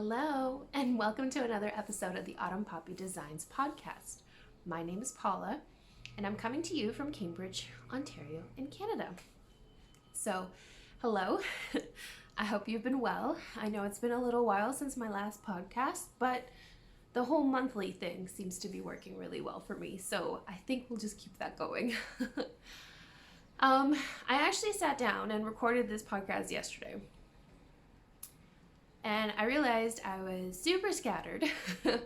Hello, and welcome to another episode of the Autumn Poppy Designs podcast. My name is Paula, and I'm coming to you from Cambridge, Ontario, in Canada. So, hello. I hope you've been well. I know it's been a little while since my last podcast, but the whole monthly thing seems to be working really well for me, so I think we'll just keep that going. I actually sat down and recorded this podcast yesterday. And I realized I was super scattered. It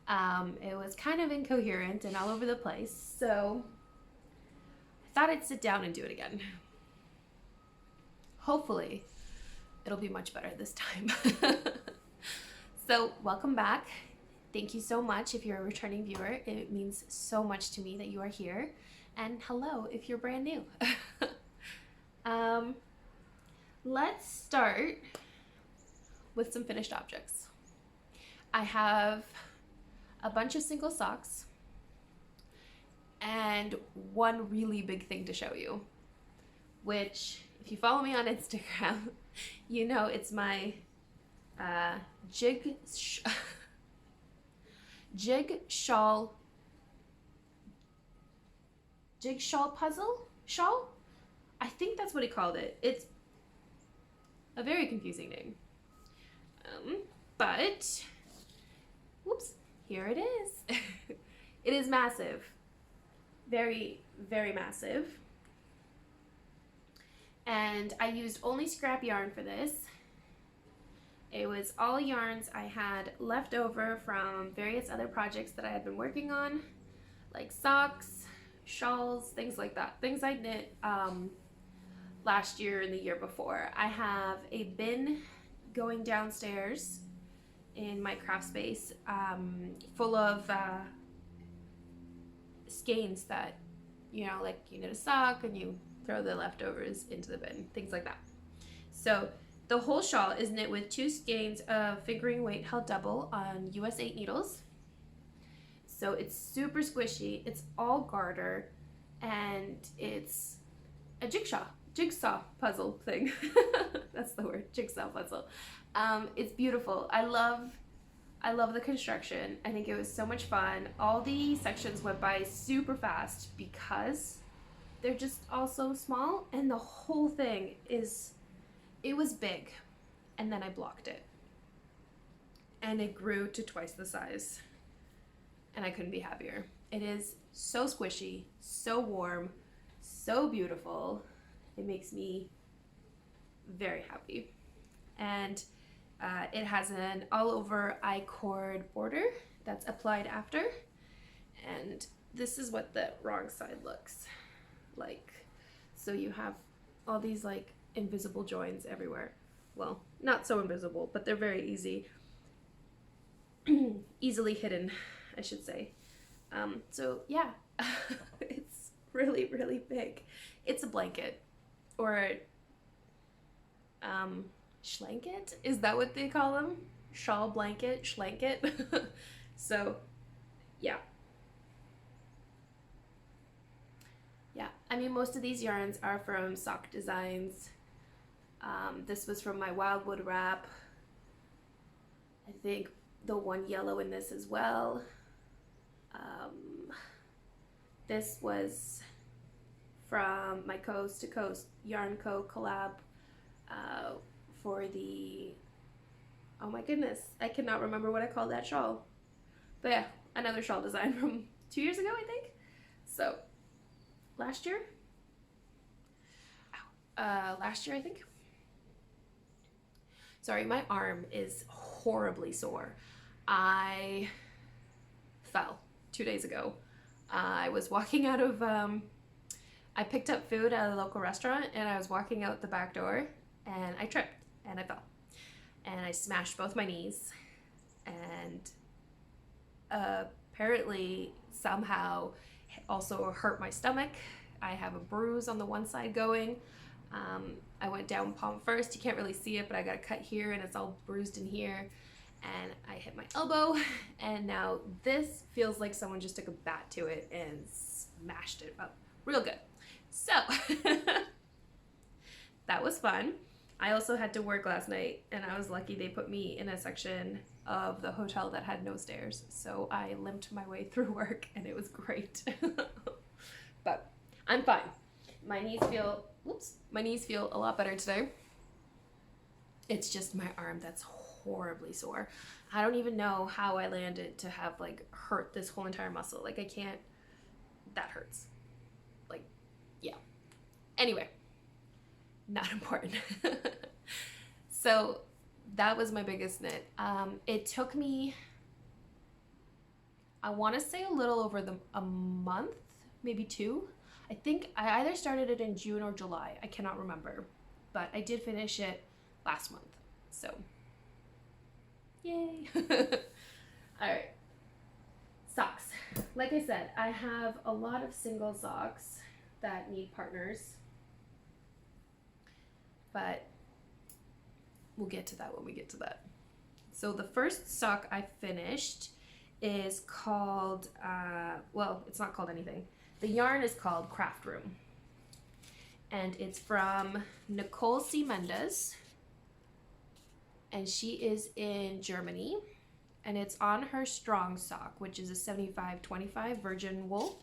was kind of incoherent and all over the place. So I thought I'd sit down and do it again. Hopefully, it'll be much better this time. So welcome back. Thank you so much if you're a returning viewer. It means so much to me that you are here. And hello if you're brand new. Let's start with some finished objects. I have a bunch of single socks and one really big thing to show you, which if you follow me on Instagram, you know it's my jig shawl puzzle shawl. I think that's what he called it. It's a very confusing name. But, whoops, here it is. It is massive. Very, very massive. And I used only scrap yarn for this. It was all yarns I had left over from various other projects that I had been working on, like socks, shawls, things like that. Things I knit last year and the year before. I have a bin going downstairs in my craft space full of skeins that, you know, like you knit a sock and you throw the leftovers into the bin, things like that. So the whole shawl is knit with 2 skeins of fingering weight held double on US 8 needles. So it's super squishy, it's all garter, and it's a jigsaw puzzle thing. That's the word, jigsaw puzzle. It's beautiful. I love the construction. I think it was so much fun. All the sections went by super fast because they're just all so small, and the whole thing it was big, and then I blocked it. And it grew to twice the size, and I couldn't be happier. It is so squishy, so warm, so beautiful. It makes me very happy. And it has an all over I-cord border that's applied after. And this is what the wrong side looks like. So you have all these like invisible joins everywhere. Well, not so invisible, but they're very easily hidden, I should say. So yeah, it's really, really big. It's a blanket. Or schlanket? Is that what they call them? Shawl, blanket, schlanket? So, yeah. Yeah, I mean, most of these yarns are from Sock Designs. This was from my Wildwood wrap. I think the one yellow in this as well. This was from my Coast to Coast Yarn Co. collab for the, oh my goodness, I cannot remember what I called that shawl. But yeah, another shawl design from 2 years ago, I think. So, last year, I think. Sorry, my arm is horribly sore. I fell 2 days ago. I was walking out of, I picked up food at a local restaurant and I was walking out the back door and I tripped and I fell. And I smashed both my knees and apparently somehow also hurt my stomach. I have a bruise on the one side going. I went down palm first. You can't really see it, but I got a cut here and it's all bruised in here. And I hit my elbow, and now this feels like someone just took a bat to it and smashed it up real good. So that was fun. I also had to work last night, and I was lucky they put me in a section of the hotel that had no stairs. So I limped my way through work, and it was great. But I'm fine. My knees feel a lot better today. It's just my arm that's horribly sore. I don't even know how I landed to have like hurt this whole entire muscle. Like I can't, that hurts. Like, yeah. Anyway, not important. So that was my biggest knit. It took me, I want to say a little over a month, maybe 2. I think I either started it in June or July. I cannot remember, but I did finish it last month. So, yay. All right. Socks. Like I said, I have a lot of single socks that need partners, but we'll get to that when we get to that. So the first sock I finished is called, well, it's not called anything. The yarn is called Craft Room, and it's from Nicole C. Mendez, and she is in Germany, and it's on her Strong sock, which is a 75/25 virgin wool.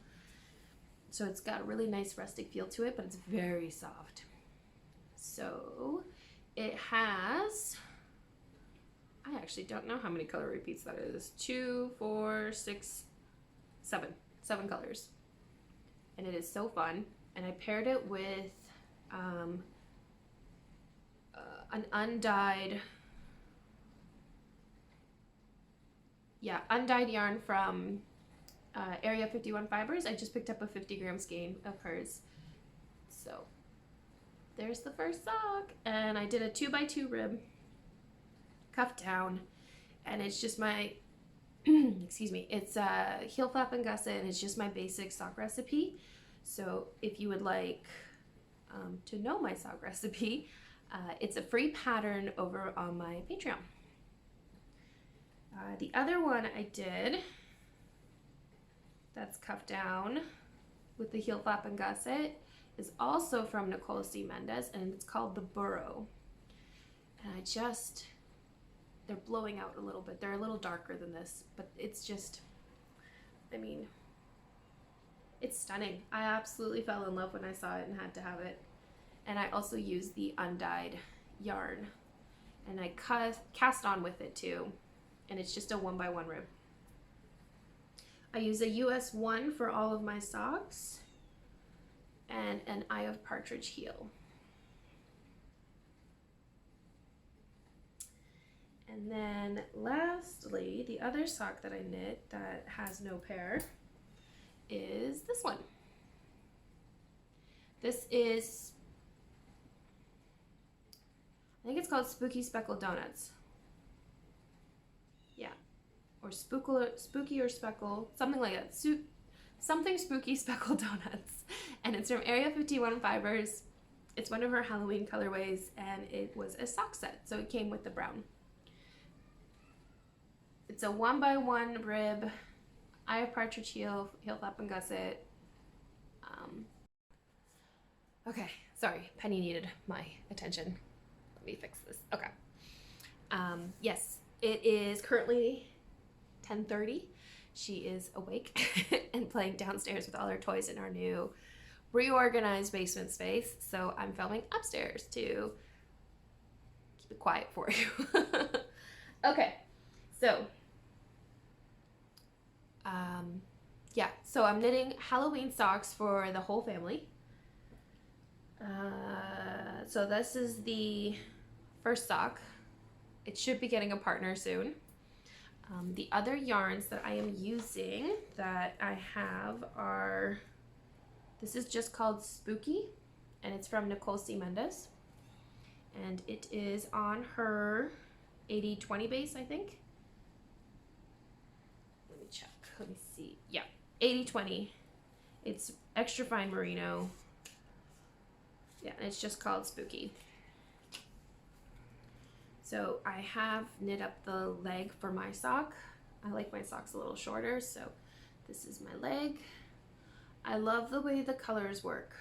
So it's got a really nice rustic feel to it, but it's very soft. So it has, I actually don't know how many color repeats that is. 2, 4, 6, 7. 7 colors. And it is so fun. And I paired it with an undyed yarn from Area 51 Fibers. I just picked up a 50-gram skein of hers. So there's the first sock. And I did a 2x2 rib, cuff down, and it's just my, excuse me, it's a heel flap and gusset, and it's just my basic sock recipe. So if you would like to know my sock recipe, it's a free pattern over on my Patreon. The other one I did, that's cuff down with the heel flap and gusset, is also from Nicole C. Mendez, and it's called the Burrow. And they're blowing out a little bit. They're a little darker than this, but it's just, I mean, it's stunning. I absolutely fell in love when I saw it and had to have it. And I also used the undyed yarn, and I cast on with it too, and it's just a 1x1 rib. I use a US 1 for all of my socks and an Eye of Partridge heel. And then lastly, the other sock that I knit that has no pair is this one. This is, I think it's called Spooky Speckled Donuts. Yeah, or Spooky or Speckle, something like that. Something Spooky Speckled Donuts. And it's from Area 51 Fibers. It's one of her Halloween colorways, and it was a sock set, so it came with the brown. It's a 1x1 rib, Eye of Partridge heel flap and gusset. Okay, sorry, Penny needed my attention. Let me fix this. Okay. Yes, it is currently 10:30. She is awake and playing downstairs with all her toys in our new reorganized basement space. So I'm filming upstairs to keep it quiet for you. Okay, so yeah, so I'm knitting Halloween socks for the whole family. So this is the first sock. It should be getting a partner soon. The other yarns that I am using that I have are, this is just called Spooky, and it's from Nicole C. Mendez. And it is on her 80/20 base, I think. Let me check, let me see. Yeah, 80/20. It's extra fine merino. Yeah, and it's just called Spooky. So I have knit up the leg for my sock. I like my socks a little shorter, so this is my leg. I love the way the colors work.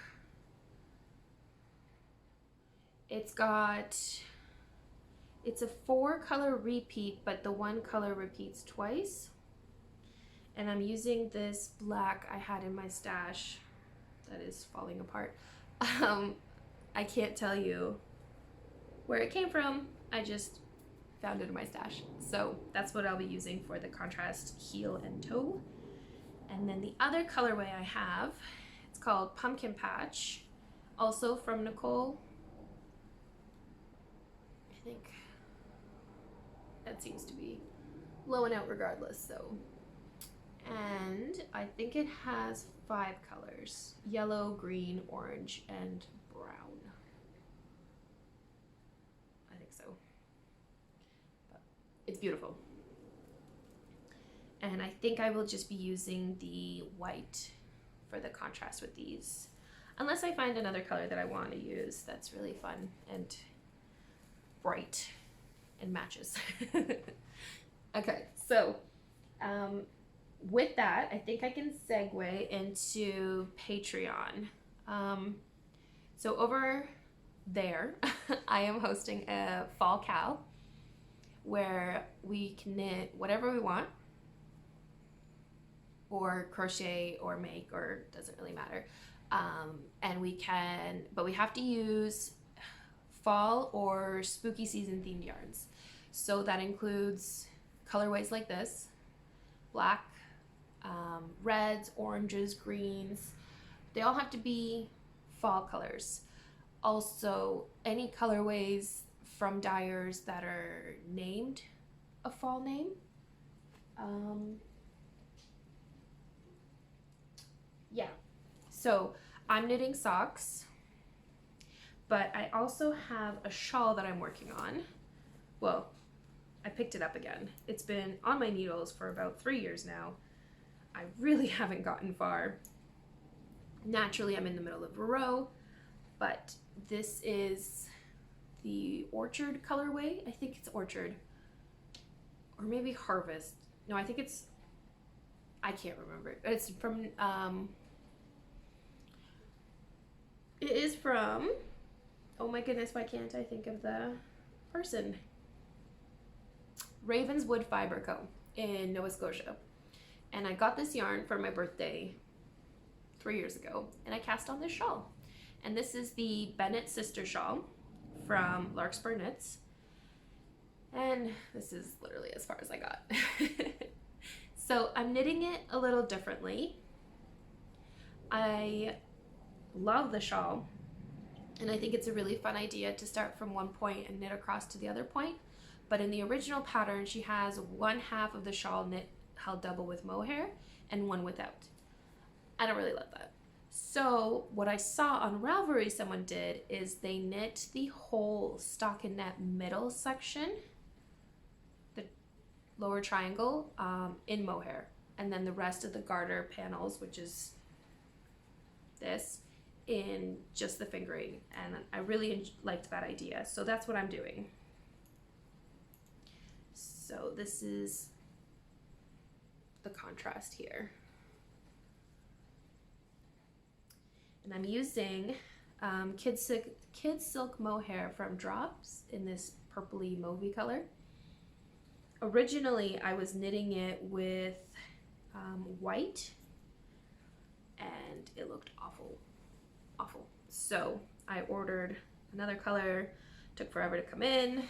It's got, it's a 4-color repeat, but the 1 color repeats twice. And I'm using this black I had in my stash that is falling apart. I can't tell you where it came from. I just found it in my stash. So that's what I'll be using for the contrast heel and toe. And then the other colorway I have, it's called Pumpkin Patch, also from Nicole. I think that seems to be blowing out regardless, so. And I think it has 5 colors: yellow, green, orange, and brown. I think so. But it's beautiful. And I think I will just be using the white for the contrast with these. Unless I find another color that I want to use that's really fun and bright and matches. Okay, so with that, I think I can segue into Patreon. So over there, I am hosting a Fall Cal where we can knit whatever we want, or crochet or make, or doesn't really matter. And we can, but we have to use fall or spooky season themed yarns. So that includes colorways like this: black, reds, oranges, greens. They all have to be fall colors. Also, any colorways from dyers that are named a fall name. Yeah, so I'm knitting socks, but I also have a shawl that I'm working on. Well, I picked it up again. It's been on my needles for about 3 years now. I really haven't gotten far. Naturally, I'm in the middle of a row, but this is the Orchard colorway. I think it's Orchard, or maybe Harvest. No, I think it's, I can't remember. It's from, it is from, oh my goodness, why can't I think of the person? Ravenswood Fiber Co. in Nova Scotia. And I got this yarn for my birthday 3 years ago, and I cast on this shawl. And this is the Bennett Sister Shawl from Larkspur Knits. And this is literally as far as I got. So I'm knitting it a little differently. I love the shawl, and I think it's a really fun idea to start from one point and knit across to the other point. But in the original pattern, she has 1/2 of the shawl knit held double with mohair and one without. I don't really love that. So what I saw on Ravelry someone did is they knit the whole stockinette middle section, the lower triangle, in mohair, and then the rest of the garter panels, which is this, in just the fingering. And I really liked that idea, so that's what I'm doing. So this is the contrast here. And I'm using Kid Silk Mohair from Drops in this purpley mauvey color. Originally, I was knitting it with white, and it looked awful, awful. So I ordered another color, took forever to come in.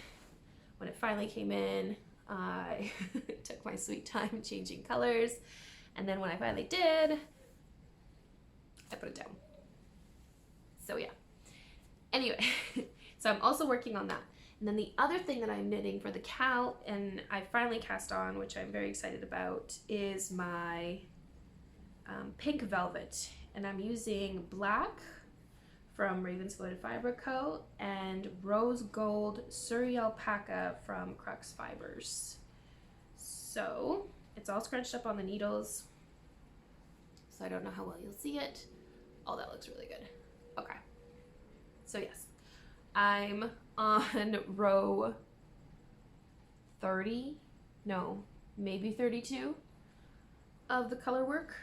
When it finally came in, I took my sweet time changing colors, and then when I finally did, I put it down. So yeah, anyway, so I'm also working on that. And then the other thing that I'm knitting for the Cal, and I finally cast on, which I'm very excited about, is my pink velvet. And I'm using black from Ravenswood Fiber Co. and rose gold Surrey alpaca from Crux Fibers. So it's all scrunched up on the needles, so I don't know how well you'll see it. Oh, that looks really good. Okay, so yes, I'm on row 30, no, maybe 32 of the color work.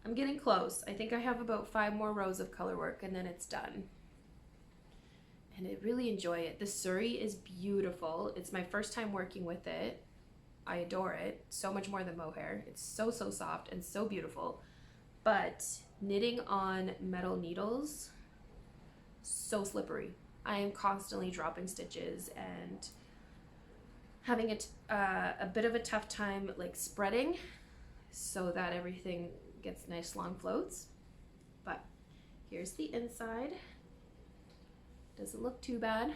I'm getting close. I think I have about 5 more rows of color work and then it's done. and I really enjoy it. The suri is beautiful. It's my first time working with it. I adore it so much more than mohair. It's so soft and so beautiful. But knitting on metal needles, so slippery. I am constantly dropping stitches and having a bit of a tough time like spreading so that everything gets nice long floats. But here's the inside. Doesn't look too bad.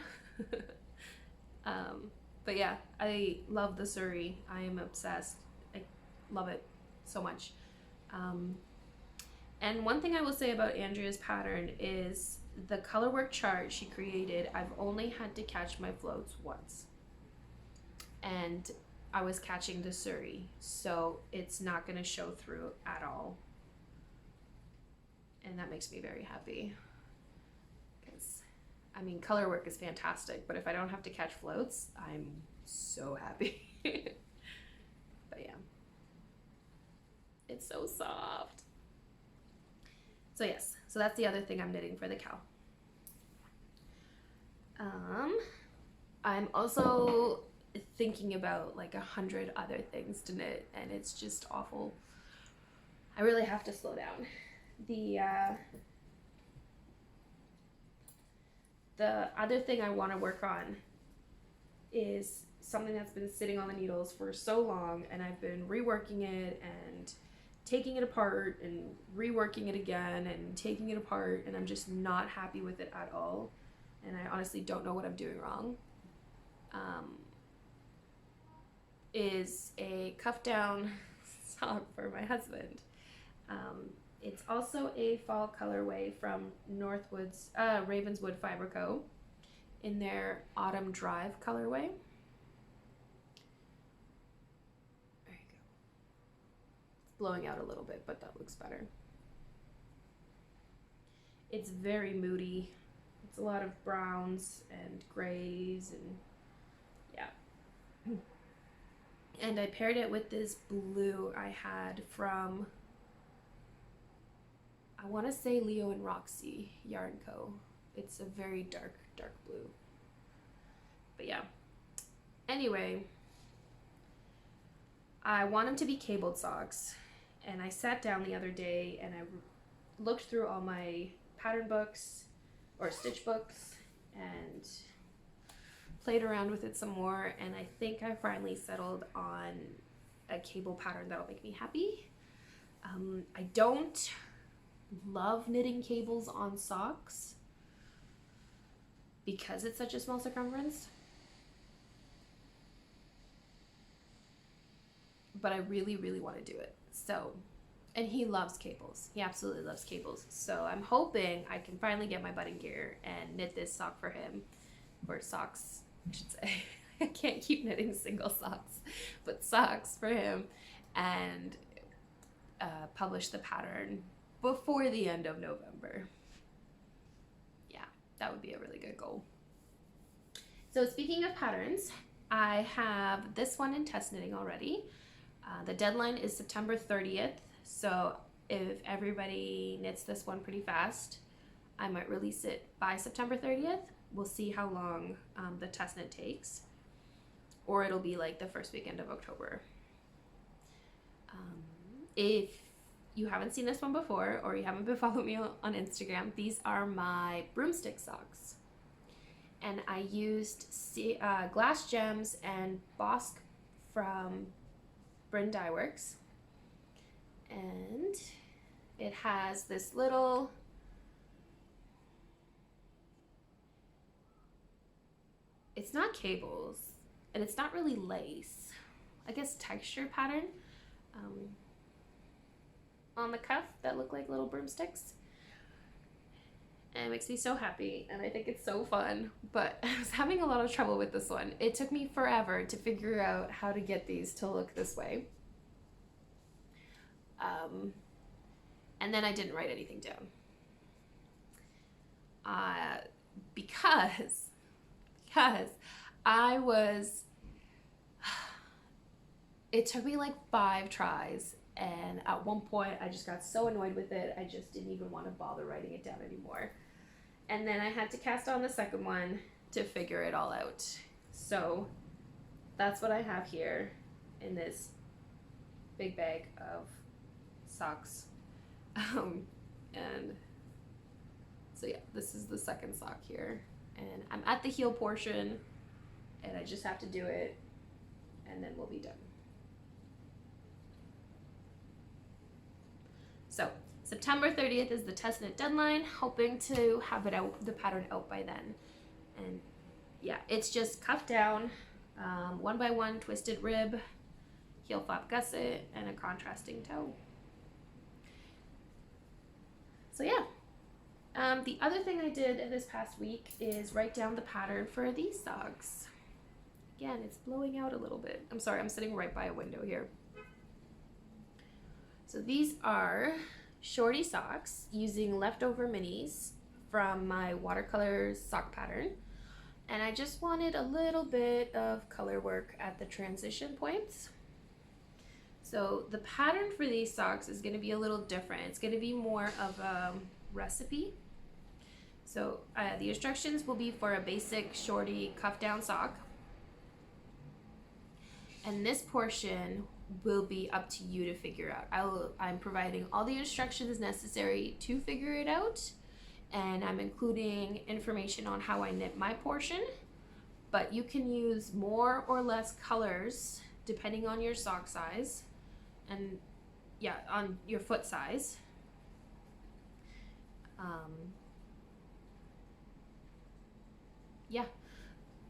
But yeah, I love the suri. I am obsessed. I love it so much. And one thing I will say about Andrea's pattern is the colorwork chart she created, I've only had to catch my floats once. And I was catching the suri, so it's not going to show through at all. And that makes me very happy. Because, I mean, colorwork is fantastic, but if I don't have to catch floats, I'm so happy. But yeah. It's so soft. So yes, so that's the other thing I'm knitting for the cow. I'm also thinking about like 100 other things to knit, and it's just awful. I really have to slow down. The other thing I want to work on is something that's been sitting on the needles for so long, and I've been reworking it and taking it apart and reworking it again and taking it apart, and I'm just not happy with it at all, and I honestly don't know what I'm doing wrong. Is a cuff down sock for my husband. It's also a fall colorway from Ravenswood Fiber Co. in their Autumn Drive colorway. There you go. It's blowing out a little bit, but that looks better. It's very moody. It's a lot of browns and grays and yeah. And I paired it with this blue I had from, I want to say Leo and Roxy Yarn Co. It's a very dark blue. But yeah. Anyway, I want them to be cabled socks. And I sat down the other day and I looked through all my pattern books or stitch books and played around with it some more, and I think I finally settled on a cable pattern that'll make me happy. I don't love knitting cables on socks because it's such a small circumference, but I really want to do it. So, and he loves cables. He absolutely loves cables. So I'm hoping I can finally get my button gear and knit this sock for him, or socks, I should say. I can't keep knitting single socks, but socks for him, and publish the pattern before the end of November. Yeah, that would be a really good goal. So speaking of patterns, I have this one in test knitting already. The deadline is September 30th, so if everybody knits this one pretty fast, I might release it by September 30th. We'll see how long the test knit takes, or it'll be like the first weekend of October. If you haven't seen this one before, or you haven't been following me on Instagram, these are my broomstick socks. And I used Glass Gems and Bossk from Bryn Dye Works. And it has this little it's not cables, and it's not really lace, I guess texture pattern on the cuff that look like little broomsticks, and it makes me so happy, and I think it's so fun. But I was having a lot of trouble with this one. It took me forever to figure out how to get these to look this way, and then I didn't write anything down because I was, it took me like 5 tries, and at one point I just got so annoyed with it, I just didn't even want to bother writing it down anymore. And then I had to cast on the second one to figure it all out. So that's what I have here in this big bag of socks. And so yeah, this is the second sock here. And I'm at the heel portion, and I just have to do it, and then we'll be done. So September 30th is the test knit deadline, hoping to have it out, the pattern out by then. And yeah, it's just cuff down, 1x1 twisted rib, heel flap gusset, and a contrasting toe. So yeah. The other thing I did this past week is write down the pattern for these socks. Again, it's blowing out a little bit. I'm sorry, I'm sitting right by a window here. So these are shorty socks using leftover minis from my watercolor sock pattern. And I just wanted a little bit of color work at the transition points. So the pattern for these socks is going to be a little different. It's going to be more of a recipe. So the instructions will be for a basic shorty cuff down sock. And this portion will be up to you to figure out. I'm providing all the instructions necessary to figure it out. And I'm including information on how I knit my portion. But you can use more or less colors depending on your sock size. And yeah, on your foot size. Yeah,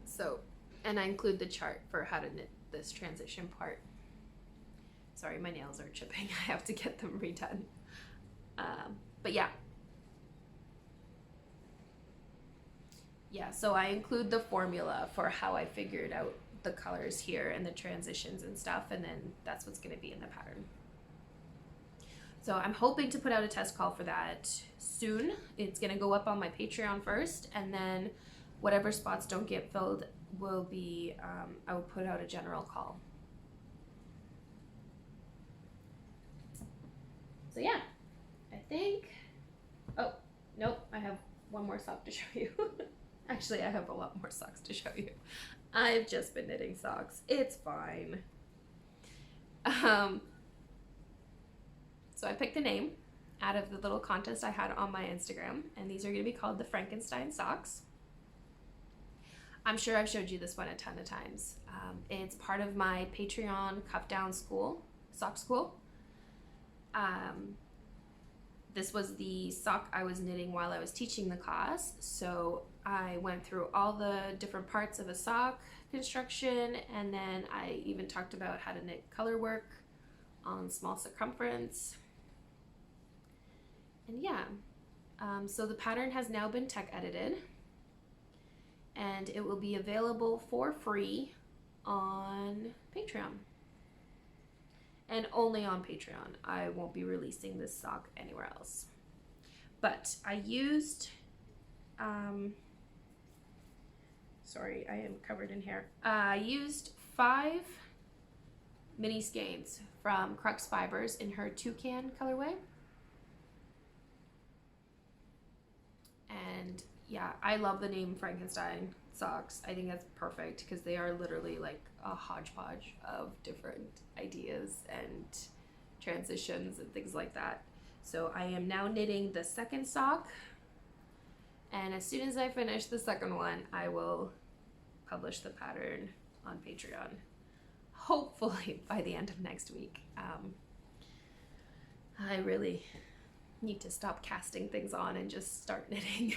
so, and I include the chart for how to knit this transition part. Sorry, my nails are chipping. I have to get them redone. But yeah. Yeah, so I include the formula for how I figured out the colors here and the transitions and stuff, and then that's what's going to be in the pattern. So I'm hoping to put out a test call for that soon. It's going to go up on my Patreon first, and then whatever spots don't get filled will be, I will put out a general call. So yeah, I think, oh, nope, I have one more sock to show you. Actually, I have a lot more socks to show you. I've just been knitting socks. It's fine. So I picked a name out of the little contest I had on my Instagram, and these are going to be called the Frankenstein socks. I'm sure I've showed you this one a ton of times. It's part of my Patreon cuff down school, sock school. This was the sock I was knitting while I was teaching the class, so I went through all the different parts of a sock construction, and then I even talked about how to knit color work on small circumference. And yeah, so the pattern has now been tech edited, and it will be available for free on Patreon. And only on Patreon. I won't be releasing this sock anywhere else. But I used, sorry, I am covered in hair. I used 5 mini skeins from Crux Fibers in her Toucan colorway. And yeah, I love the name Frankenstein socks. I think that's perfect because they are literally like a hodgepodge of different ideas and transitions and things like that. So I am now knitting the second sock, and as soon as I finish the second one, I will publish the pattern on Patreon, hopefully by the end of next week. I really need to stop casting things on and just start knitting.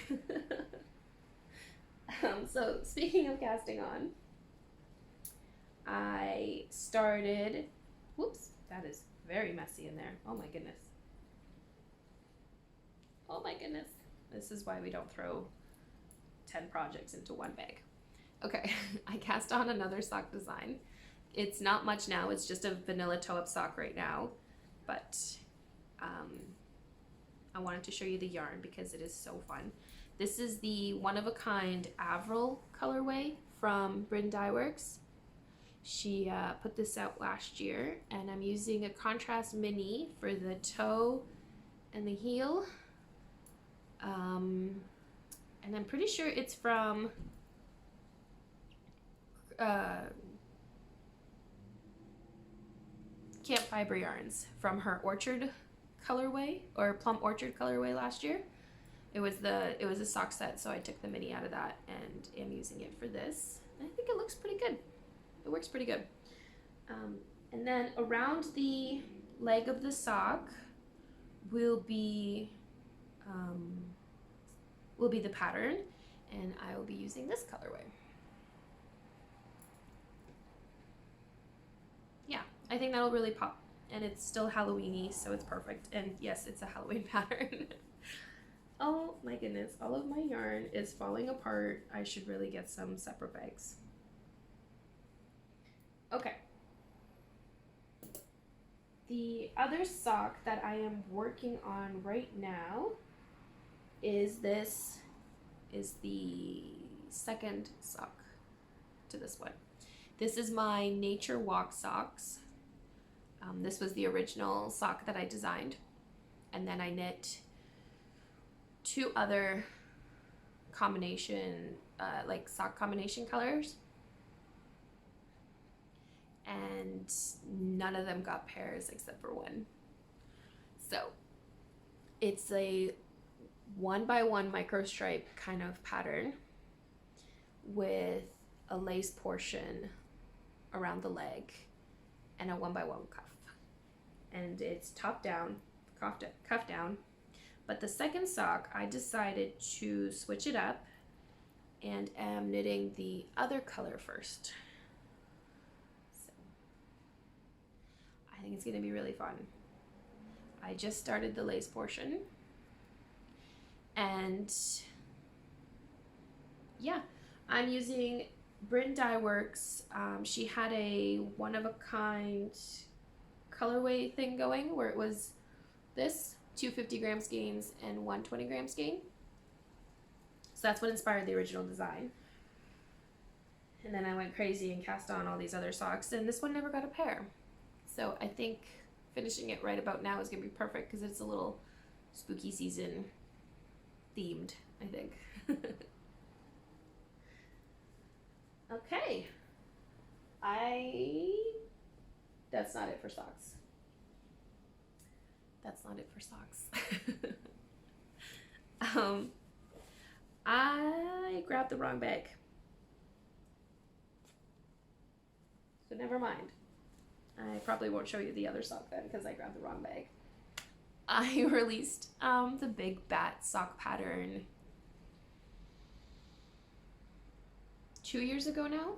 So speaking of casting on, I started, whoops, that is very messy in there. Oh my goodness. Oh my goodness. This is why we don't throw 10 projects into one bag. Okay, I cast on another sock design. It's not much now, it's just a vanilla toe-up sock right now, but I wanted to show you the yarn because it is so fun. This is the one-of-a-kind Avril colorway from Bryn Dye Works. She put this out last year, and I'm using a contrast mini for the toe and the heel. And I'm pretty sure it's from Camp Fiber Yarns, from her Orchard colorway, or Plum Orchard colorway last year. It was a sock set, so I took the mini out of that and am using it for this. And I think it looks pretty good. It works pretty good. And then around the leg of the sock will be the pattern, and I will be using this colorway. Yeah, I think that'll really pop, and it's still Halloween-y, so it's perfect. And yes, it's a Halloween pattern. Oh my goodness, all of my yarn is falling apart. I should really get some separate bags. Okay. The other sock that I am working on right now is the second sock to this one. This is my Nature Walk socks. This was the original sock that I designed, and then I knit 2 other combination, like sock combination colors, and none of them got pairs except for one. So it's a 1x1 micro stripe kind of pattern with a lace portion around the leg and a 1x1 cuff, and it's top down, cuff down. But the second sock, I decided to switch it up and am knitting the other color first. So I think it's going to be really fun. I just started the lace portion, and yeah, I'm using Bryn Dye Works. She had a one-of-a-kind colorway thing going where it was this 250-gram skeins and 120-gram skein. So that's what inspired the original design. And then I went crazy and cast on all these other socks, and this one never got a pair. So I think finishing it right about now is going to be perfect because it's a little spooky season themed, I think. Okay. That's not it for socks. That's not it for socks. I grabbed the wrong bag. So never mind. I probably won't show you the other sock then because I grabbed the wrong bag. I released the Big Bat sock pattern 2 years ago now.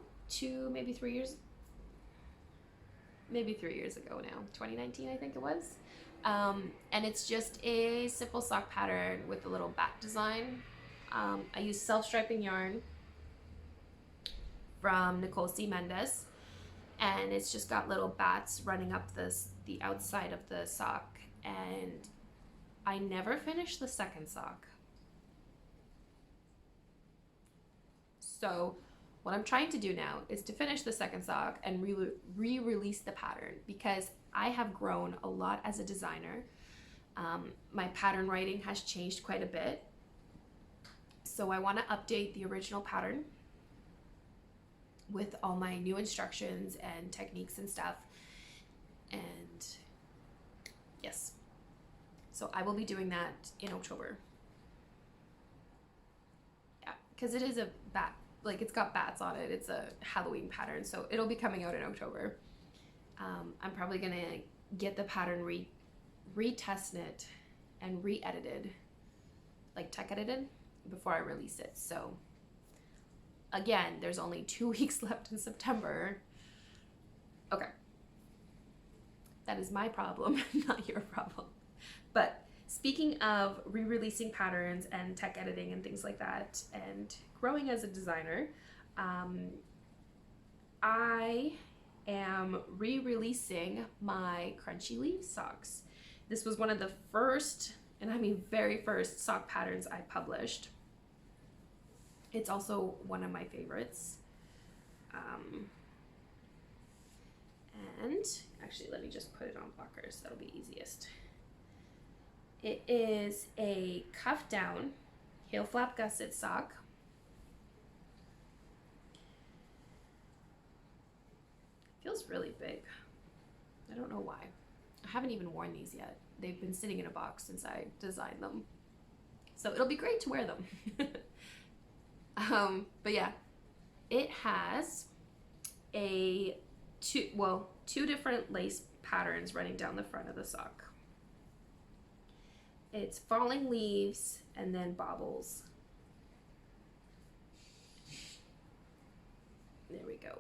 Maybe 3 years ago now. 2019, I think it was. And it's just a simple sock pattern with a little bat design. I use self-striping yarn from Nicole C. Mendes, and it's just got little bats running up the outside of the sock, and I never finished the second sock. So what I'm trying to do now is to finish the second sock and re-release the pattern, because I have grown a lot as a designer. My pattern writing has changed quite a bit. So I want to update the original pattern with all my new instructions and techniques and stuff. And yes, so I will be doing that in October. Yeah, because it is a bat, like it's got bats on it. It's a Halloween pattern, so it'll be coming out in October. I'm probably gonna get the pattern retest knit and re-edited, like tech edited, before I release it. So again, there's only 2 weeks left in September. Okay, that is my problem, not your problem. But speaking of re-releasing patterns and tech editing and things like that, and growing as a designer, I am re-releasing my Crunchy Leaf socks. This was one of the first, and I mean very first, sock patterns I published. It's also one of my favorites. And actually, let me just put it on blockers. That'll be easiest. It is a cuff down heel flap gusset sock. Feels really big. I don't know why. I haven't even worn these yet. They've been sitting in a box since I designed them. So it'll be great to wear them. But yeah, it has two different lace patterns running down the front of the sock. It's falling leaves and then baubles. There we go.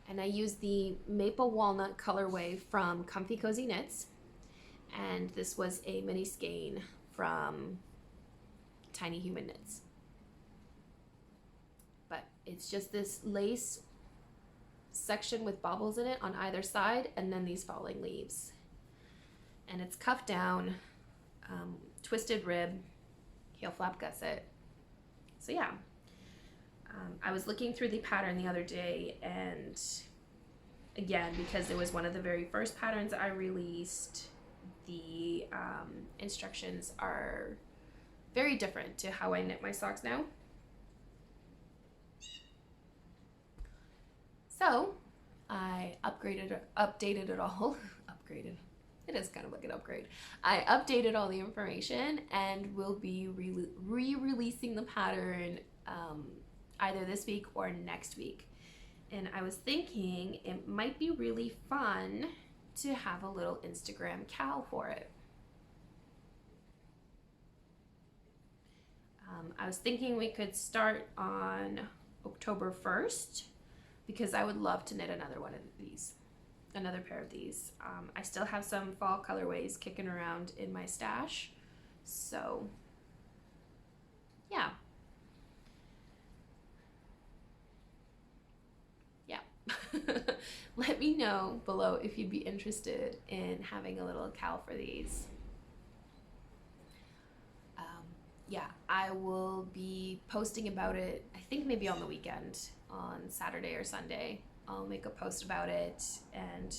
And I use the maple walnut colorway from Comfy Cozy Knits. And this was a mini skein from Tiny Human Knits. But it's just this lace section with baubles in it on either side, and then these falling leaves. And it's cuffed down, twisted rib, heel flap gusset. So yeah, I was looking through the pattern the other day, and again, because it was one of the very first patterns I released, the instructions are very different to how I knit my socks now. So I updated it all. Upgraded. It is kind of like an upgrade. I updated all the information and will be re-releasing the pattern either this week or next week. And I was thinking it might be really fun to have a little Instagram cal for it. I was thinking we could start on October 1st because I would love to knit another pair of these. I still have some fall colorways kicking around in my stash, so yeah. Let me know below if you'd be interested in having a little cal for these. Yeah, I will be posting about it, I think maybe on the weekend, on Saturday or Sunday. I'll make a post about it and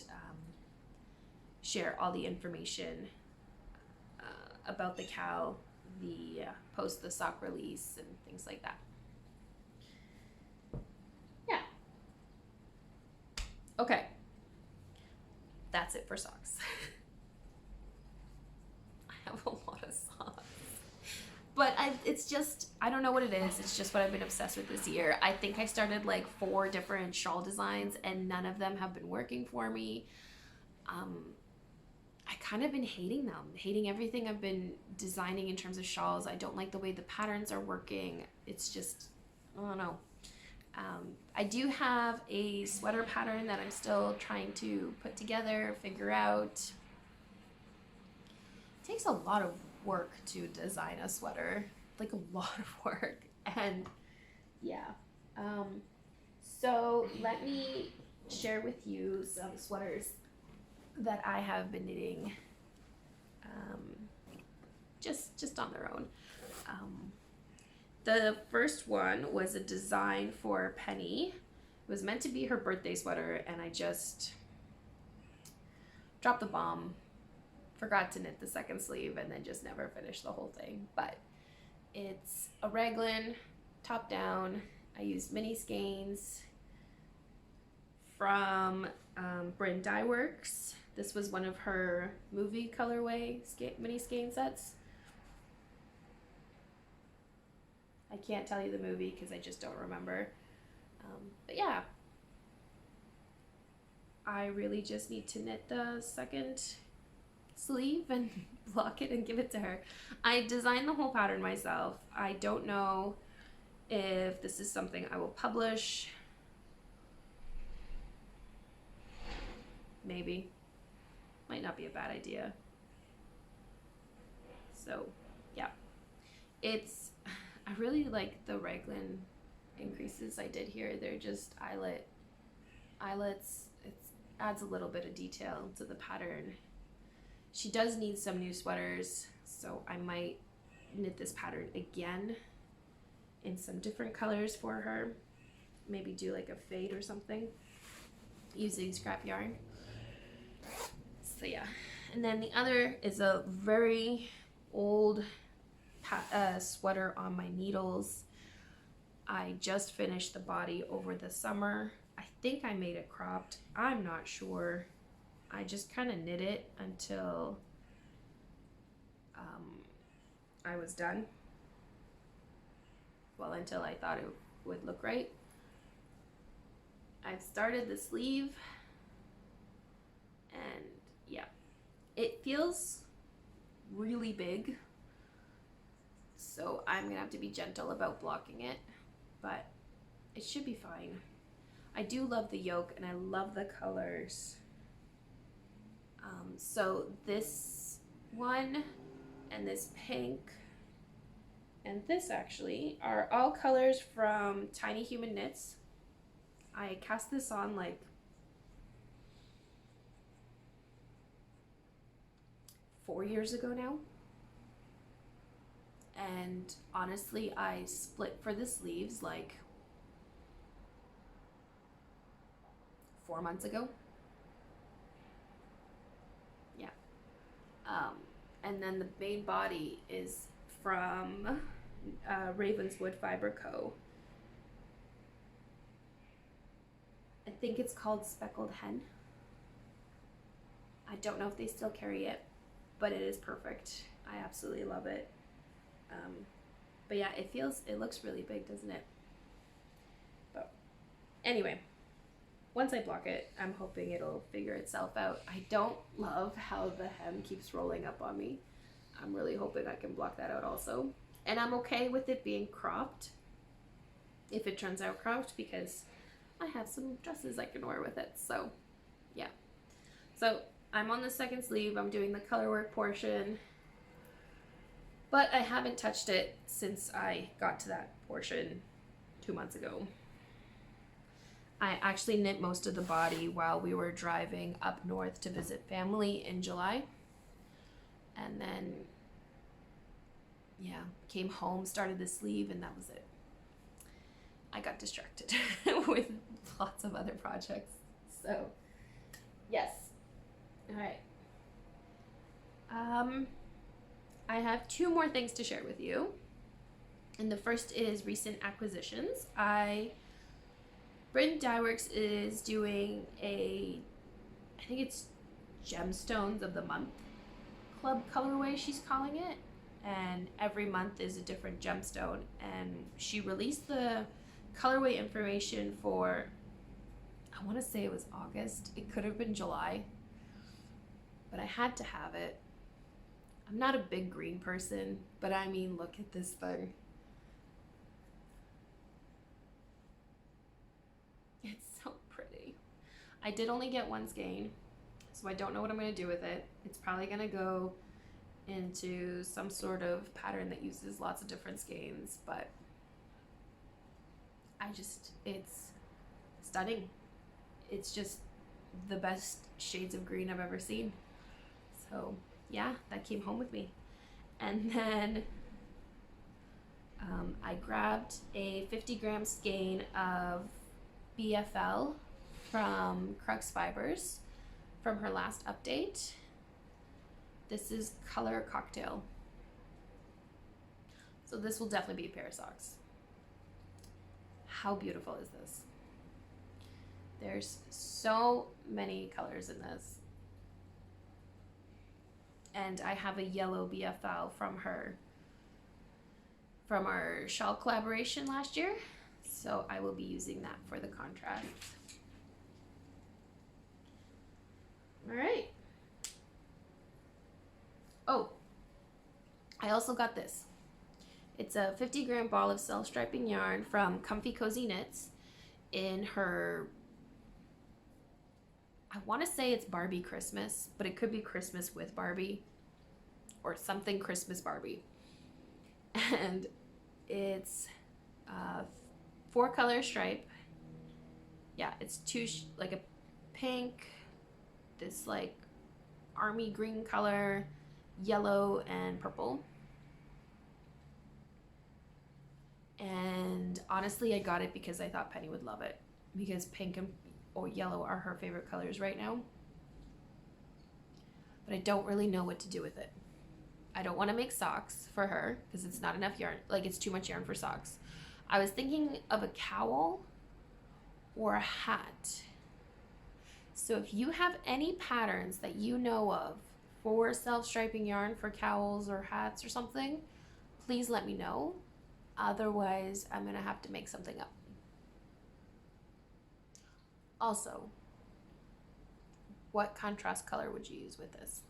share all the information about the cal, post the sock release and things like that. Yeah. Okay. That's it for socks. I have a lot of socks. But it's just, I don't know what it is. It's just what I've been obsessed with this year. I think I started like 4 different shawl designs and none of them have been working for me. I kind of been hating them, hating everything I've been designing in terms of shawls. I don't like the way the patterns are working. It's just, I don't know. I do have a sweater pattern that I'm still trying to put together, figure out. It takes a lot of work to design a sweater, like a lot of work, and yeah. So let me share with you some sweaters that I have been knitting just on their own. The first one was a design for Penny. It was meant to be her birthday sweater, and I just dropped the bomb. Forgot to knit the second sleeve and then just never finished the whole thing. But it's a raglan, top down. I used mini skeins from Bryn Dye Works. This was one of her movie colorway mini skein sets. I can't tell you the movie because I just don't remember. But yeah, I really just need to knit the second sleeve and block it and give it to her. I designed the whole pattern myself. I don't know if this is something I will publish. Maybe. Might not be a bad idea. So yeah, I really like the raglan increases I did here. They're just eyelets. It adds a little bit of detail to the pattern. She does need some new sweaters, so I might knit this pattern again in some different colors for her. Maybe do like a fade or something using scrap yarn. So yeah, and then the other is a very old sweater on my needles. I just finished the body over the summer. I think I made it cropped. I'm not sure. I just kind of knit it until I was done. Well, until I thought it would look right. I've started the sleeve, and yeah, it feels really big, so I'm gonna have to be gentle about blocking it, but it should be fine. I do love the yoke and I love the colors. So this one and this pink and this actually are all colors from Tiny Human Knits. I cast this on like 4 years ago now. And honestly, I split for the sleeves like 4 months ago. Yeah. And then the main body is from Ravenswood Fiber Co. I think it's called Speckled Hen. I don't know if they still carry it, but it is perfect. I absolutely love it. But yeah, it looks really big, doesn't it? But anyway, once I block it, I'm hoping it'll figure itself out. I don't love how the hem keeps rolling up on me. I'm really hoping I can block that out also. And I'm okay with it being cropped, if it turns out cropped, because I have some dresses I can wear with it. So yeah. So I'm on the second sleeve. I'm doing the color work portion, but I haven't touched it since I got to that portion 2 months ago. I actually knit most of the body while we were driving up north to visit family in July. And then, yeah, came home, started the sleeve, and that was it. I got distracted with lots of other projects. So, yes. All right. I have 2 more things to share with you. And the first is recent acquisitions. Britain Dyeworks is doing I think it's Gemstones of the Month Club colorway, she's calling it. And every month is a different gemstone. And she released the colorway information for, I want to say it was August. It could have been July. But I had to have it. I'm not a big green person, but I mean, look at this thing. It's so pretty. I did only get 1 skein, so I don't know what I'm going to do with it. It's probably going to go into some sort of pattern that uses lots of different skeins, but it's stunning. It's just the best shades of green I've ever seen. So yeah, that came home with me. And then I grabbed a 50-gram skein of BFL from Crux Fibers from her last update. This is Color Cocktail. So this will definitely be a pair of socks. How beautiful is this? There's so many colors in this. And I have a yellow BFL from our shawl collaboration last year. So I will be using that for the contrast. All right. Oh, I also got this. It's a 50-gram ball of self-striping yarn from Comfy Cozy Knits in her, I want to say it's Barbie Christmas, but it could be Christmas with Barbie or something Christmas Barbie. And it's 4-color stripe. Yeah, it's like a pink, this like army green color, yellow, and purple. And honestly, I got it because I thought Penny would love it, because pink and yellow are her favorite colors right now. But I don't really know what to do with it. I don't want to make socks for her because it's not enough yarn. Like, it's too much yarn for socks. I was thinking of a cowl or a hat. So if you have any patterns that you know of for self-striping yarn for cowls or hats or something, please let me know. Otherwise, I'm going to have to make something up. Also, what contrast color would you use with this?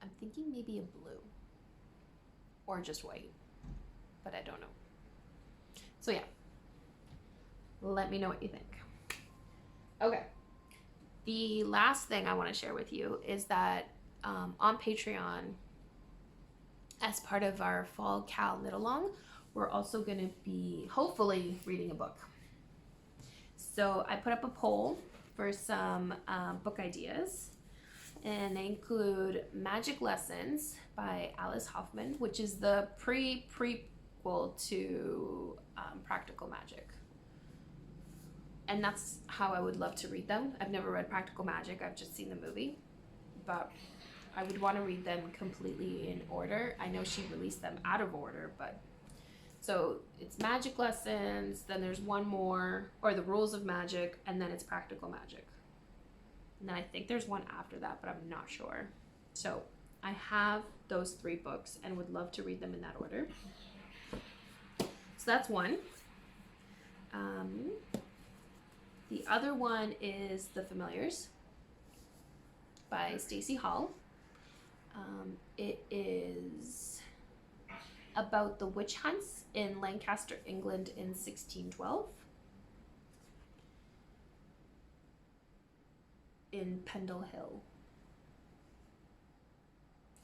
I'm thinking maybe a blue or just white, but I don't know. So yeah, let me know what you think. Okay, the last thing I want to share with you is that on Patreon, as part of our fall Cal knit along, we're also going to be hopefully reading a book. So I put up a poll for some book ideas, and they include Magic Lessons by Alice Hoffman, which is the prequel to Practical Magic. And that's how I would love to read them. I've never read Practical Magic, I've just seen the movie, but I would want to read them completely in order. I know she released them out of order, but so it's Magic Lessons, then there's one more, or The Rules of Magic, and then it's Practical Magic. And then I think there's one after that, but I'm not sure. So I have those 3 books and would love to read them in that order. So that's one. The other one is The Familiars by Stacey Hall. It is about the witch hunts in Lancaster, England in 1612. In Pendle Hill.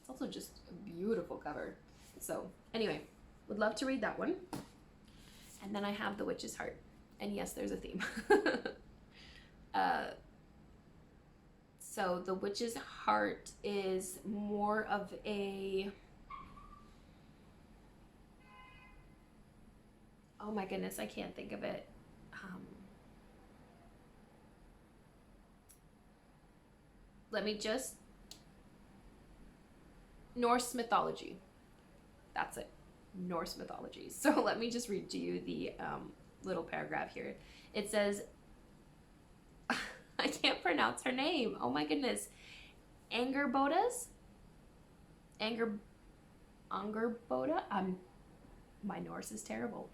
It's also just a beautiful cover. So anyway, would love to read that one. And then I have The Witch's Heart. And yes, there's a theme. So The Witch's Heart is more of a... Oh my goodness, I can't think of it. Let me just... Norse mythology. That's it. Norse mythology. So let me just read to you the little paragraph here. It says, I can't pronounce her name. Oh my goodness. Angerbodas? Angerboda? My Norse is terrible.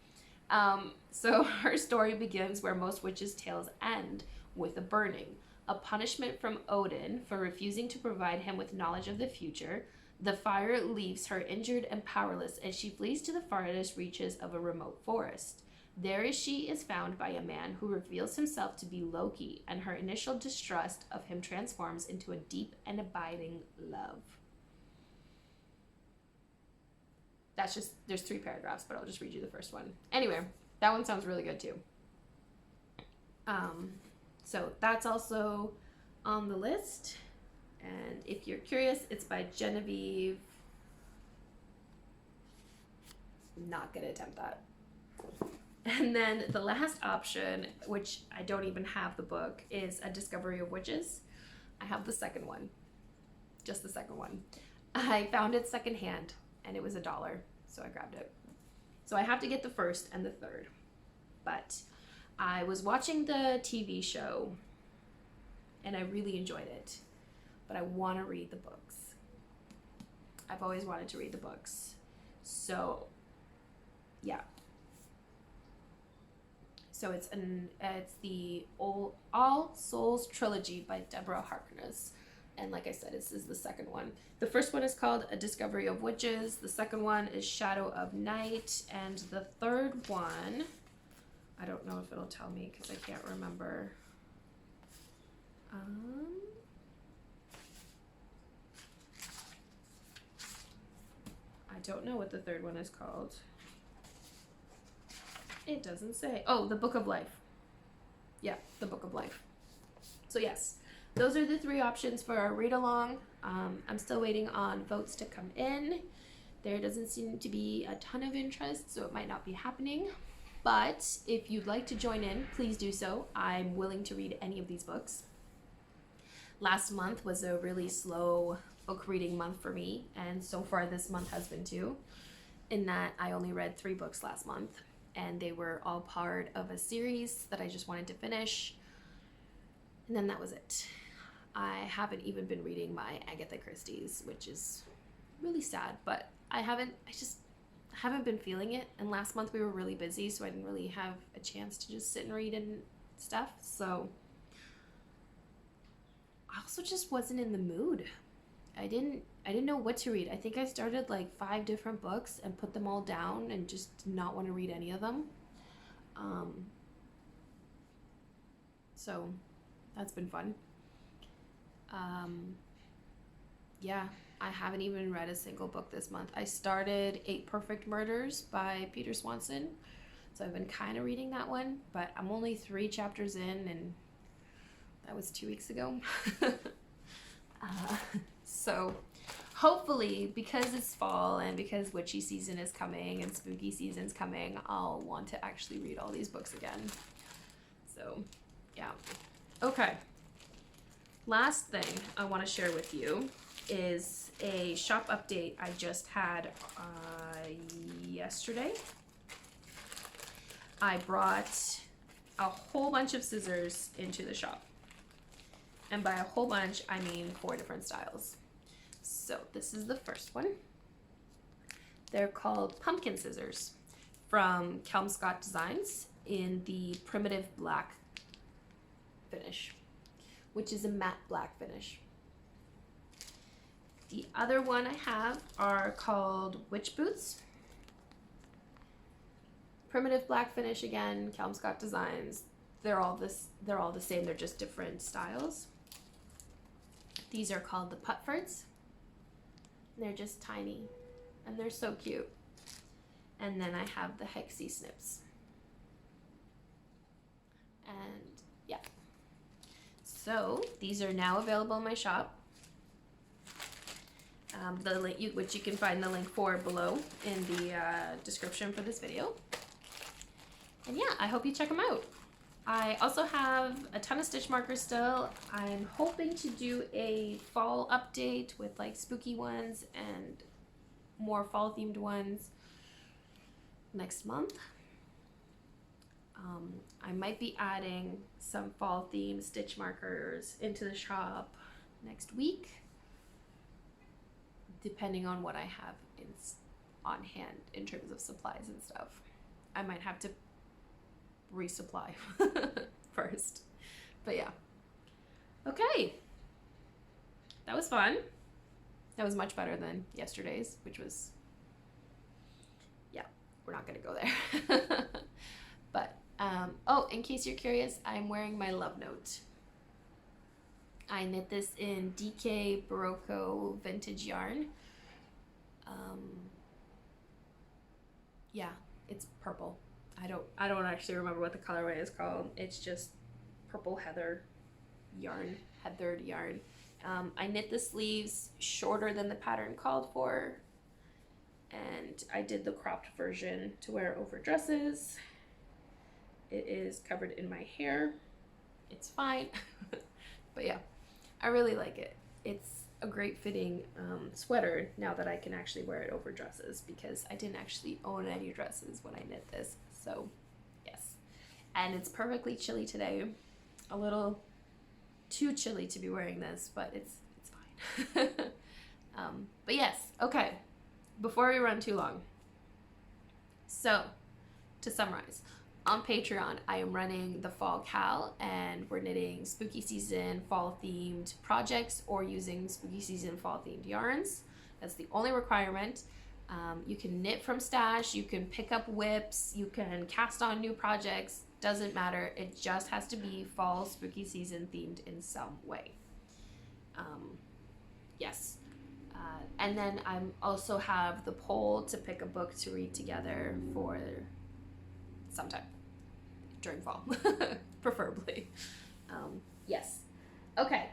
So her story begins where most witches' tales end, with a burning, a punishment from Odin for refusing to provide him with knowledge of the future. The fire leaves her injured and powerless as she flees to the farthest reaches of a remote forest. There she is found by a man who reveals himself to be Loki, and her initial distrust of him transforms into a deep and abiding love. That's just, there's 3 paragraphs, but I'll just read you the first one. Anyway, that one sounds really good too. So that's also on the list. And if you're curious, it's by Genevieve. I'm not gonna attempt that. And then the last option, which I don't even have the book, is A Discovery of Witches. I have the second one, just the second one. I found it secondhand and it was $1, so I grabbed it. So I have to get the first and the third. But I was watching the TV show and I really enjoyed it, but I want to read the books. I've always wanted to read the books. So yeah. So it's the All Souls trilogy by Deborah Harkness. And like I said, this is the second one. The first one is called A Discovery of Witches. The second one is Shadow of Night. And the third one, I don't know if it'll tell me because I can't remember. I don't know what the third one is called. It doesn't say. Oh, The Book of Life. Yeah, The Book of Life. So yes, those are the 3 options for our read-along. I'm still waiting on votes to come in. There doesn't seem to be a ton of interest, so it might not be happening. But if you'd like to join in, please do so. I'm willing to read any of these books. last month was a really slow book reading month for me, and so far this month has been too, in that I only read 3 books last month, and they were all part of a series that I just wanted to finish, and then that was it. I haven't even been reading my Agatha Christie's, which is really sad, but I just haven't been feeling it, and last month we were really busy, so I didn't really have a chance to just sit and read and stuff, so I also just wasn't in the mood. I didn't know what to read. I think I started like 5 different books and put them all down and just did not want to read any of them. So that's been fun. Yeah, I haven't even read a single book this month. I started 8 Perfect Murders by Peter Swanson, so I've been kind of reading that one, but I'm only 3 chapters in, and that was 2 weeks ago. So hopefully, because it's fall and because witchy season is coming and spooky season's coming, I'll want to actually read all these books again. So yeah. Okay. Last thing I want to share with you is a shop update I just had yesterday. I brought a whole bunch of scissors into the shop. And by a whole bunch, I mean 4 different styles. So this is the first one. They're called pumpkin scissors from Kelmscott Designs in the primitive black finish, which is a matte black finish. The other one I have are called Witch Boots. Primitive black finish again, Kelmscott Designs. They're all the same, they're just different styles. These are called the Putfords. They're just tiny and they're so cute. And then I have the Hexie Snips. And yeah. So these are now available in my shop. The link, which you can find the link for below in the description for this video. And yeah, I hope you check them out. I also have a ton of stitch markers still. I'm hoping to do a fall update with like spooky ones and more fall themed ones next month. I might be adding some fall themed stitch markers into the shop next week, depending on what I have on hand in terms of supplies and stuff. I might have to resupply first, but yeah. Okay, that was fun. That was much better than yesterday's, which was, yeah, we're not gonna go there. But oh, in case you're curious, I'm wearing my Love Note. I knit this in DK Barocco vintage yarn. Yeah, it's purple. I don't actually remember what the colorway is called. It's just purple heather yarn, heathered yarn. I knit the sleeves shorter than the pattern called for, and I did the cropped version to wear over dresses. It is covered in my hair. It's fine, but yeah, I really like it. It's a great fitting sweater now that I can actually wear it over dresses, because I didn't actually own any dresses when I knit this. So yes, and it's perfectly chilly today. A little too chilly to be wearing this, but it's fine. But yes, okay, before we run too long, so to summarize, on Patreon I am running the Fall Cal, and we're knitting spooky season fall themed projects or using spooky season fall themed yarns. That's the only requirement. You can knit from stash, you can pick up whips, you can cast on new projects, doesn't matter. It just has to be fall spooky season themed in some way. Yes. And then I also have the poll to pick a book to read together for sometime during fall, preferably. Yes. Okay.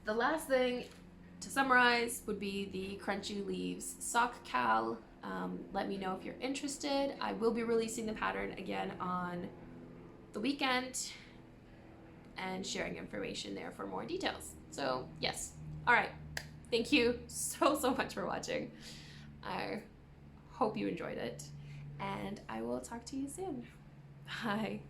The last thing to summarize would be the Crunchy Leaves Sock Cal. Let me know if you're interested. I will be releasing the pattern again on the weekend, and sharing information there for more details. So yes. All right. Thank you so much for watching. I hope you enjoyed it, and I will talk to you soon. Bye.